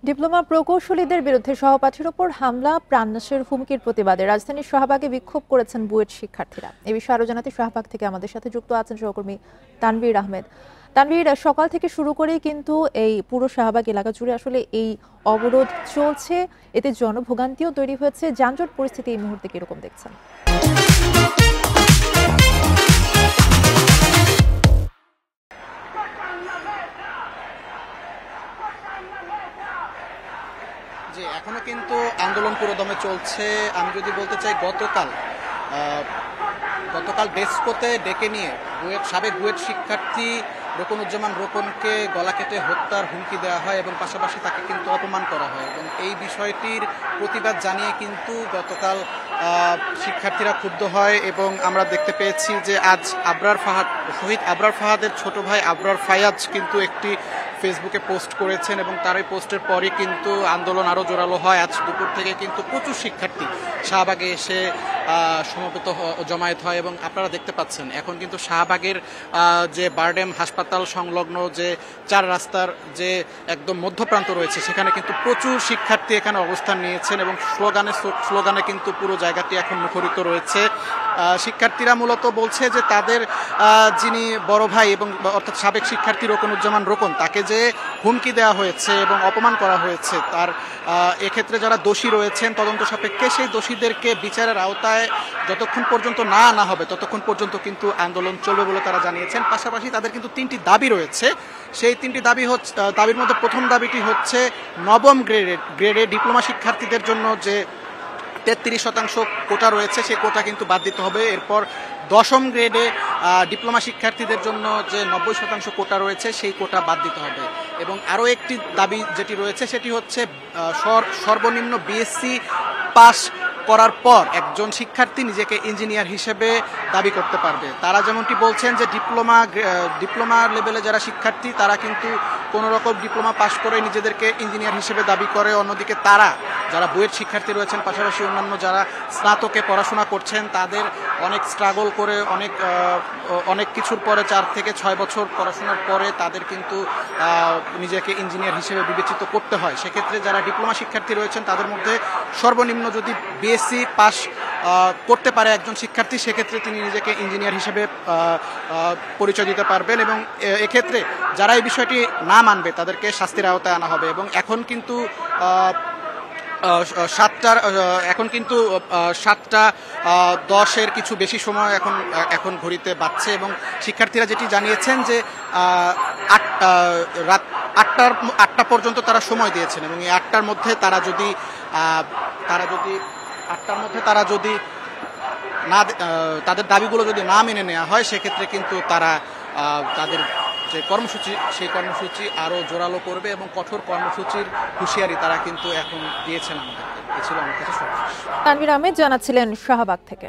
Diploma প্রকৌশলীদের বিরুদ্ধে সহপাঠীর ওপর হামলা, প্রাণনাশের হুমকির প্রতিবাদে রাজধানীর শাহবাগে বিক্ষোভ করেছেন বুয়েট শিক্ষার্থীরা। এ বিষয়ে আরো জানাতে শাহবাগ থেকে আমাদের সাথে যুক্ত আছেন সহকর্মী তানভীর আহমেদ। তানভীর, সকাল থেকে শুরু করেই কিন্তু এই পুরো শাহবাগ এলাকা জুড়ে আসলে এই অবরোধ চলছে, এতে জনভোগান্তিও তৈরি হয়েছে। যানজট পরিস্থিতি এই মুহূর্তে কিরকম দেখছেন? জি, এখনো কিন্তু আন্দোলন পুরোদমে চলছে। আমি যদি বলতে চাই, গতকাল ডেস্কোতে ডেকে নিয়ে সাবেক বুয়েট শিক্ষার্থী রোকনুজ্জামান রোকনকে গলা কেটে হত্যার হুমকি দেওয়া হয় এবং পাশাপাশি তাকে কিন্তু অপমান করা হয়, এবং এই বিষয়টির প্রতিবাদ জানিয়ে কিন্তু গতকাল শিক্ষার্থীরা ক্ষুব্ধ হয়। এবং আমরা দেখতে পেয়েছি যে আজ শহীদ আবরার ফাহাদের ছোট ভাই আবরার ফায়াজ কিন্তু একটি ফেসবুকে পোস্ট করেছেন, এবং তার এই পোস্টের পরই কিন্তু আন্দোলন আরও জোরালো হয়। আজ দুপুর থেকে কিন্তু প্রচুর শিক্ষার্থী শাহবাগে এসে জমায়েত হয়, এবং আপনারা দেখতে পাচ্ছেন এখন কিন্তু শাহবাগের যে বারডেম হাসপাতাল সংলগ্ন যে চার রাস্তার যে একদম মধ্যপ্রান্ত রয়েছে, সেখানে কিন্তু প্রচুর শিক্ষার্থী এখানে অবস্থান নিয়েছেন, এবং স্লোগানে কিন্তু পুরো জায়গাটি এখন মুখরিত রয়েছে। শিক্ষার্থীরা মূলত বলছে যে তাদের যিনি বড় ভাই এবং অর্থাৎ সাবেক শিক্ষার্থী রোকনুজ্জামান রোকন, তাকে যে হুমকি দেওয়া হয়েছে এবং অপমান করা হয়েছে, তার এক্ষেত্রে যারা দোষী রয়েছেন তদন্ত সাপেক্ষে সেই দোষীদেরকে বিচারের আওতায় যতক্ষণ পর্যন্ত না আনা হবে ততক্ষণ পর্যন্ত কিন্তু আন্দোলন চলবে বলে তারা জানিয়েছেন। পাশাপাশি তাদের কিন্তু তিনটি দাবি রয়েছে। সেই তিনটি দাবির মধ্যে প্রথম দাবিটি হচ্ছে নবম গ্রেডে ডিপ্লোমা শিক্ষার্থীদের জন্য যে 33% কোটা রয়েছে, সেই কোটা কিন্তু বাদ দিতে হবে। এরপর দশম গ্রেডে ডিপ্লোমা শিক্ষার্থীদের জন্য যে 90% কোটা রয়েছে, সেই কোটা বাদ দিতে হবে। এবং আরও একটি দাবি যেটি রয়েছে সেটি হচ্ছে সর্বনিম্ন বিএসসি পাস করার পর একজন শিক্ষার্থী নিজেকে ইঞ্জিনিয়ার হিসেবে দাবি করতে পারবে। তারা যেমনটি বলছেন যে ডিপ্লোমা লেভেলে যারা শিক্ষার্থী তারা কিন্তু কোনো রকম ডিপ্লোমা পাস করে নিজেদেরকে ইঞ্জিনিয়ার হিসেবে দাবি করে, অন্যদিকে তারা যারা বুয়েট শিক্ষার্থী রয়েছেন পাশাপাশি অন্যান্য যারা স্নাতকে পড়াশোনা করছেন, তাদের অনেক স্ট্রাগল করে অনেক কিছুর পরে 4 থেকে 6 বছর পড়াশোনার পরে তাদের কিন্তু নিজেকে ইঞ্জিনিয়ার হিসেবে বিবেচিত করতে হয়। সেক্ষেত্রে যারা ডিপ্লোমা শিক্ষার্থী রয়েছেন তাদের মধ্যে সর্বনিম্ন যদি বিএসসি পাস করতে পারে একজন শিক্ষার্থী, সেক্ষেত্রে তিনি নিজেকে ইঞ্জিনিয়ার হিসেবে পরিচয় দিতে পারবেন, এবং এক্ষেত্রে যারা এই বিষয়টি না মানবে তাদেরকে শাস্তির আওতায় আনা হবে। এবং এখন কিন্তু 7:10 কিছু বেশি সময় এখন ঘড়িতে বাজছে, এবং শিক্ষার্থীরা যেটি জানিয়েছেন যে রাত 8টা পর্যন্ত তারা সময় দিয়েছেন, এবং এই 8টার মধ্যে তারা যদি তাদের দাবিগুলো যদি না মেনে নেওয়া হয়, সেক্ষেত্রে কিন্তু তারা তাদের যে সেই কর্মসূচি আরও জোরালো করবে, এবং কঠোর কর্মসূচির হুঁশিয়ারি তারা কিন্তু এখন দিয়েছেন আমাদেরকে। এ ছিল আমার কাছে সর্বশেষ। তানভীর আহমেদ জানাচ্ছিলেন শাহবাগ থেকে।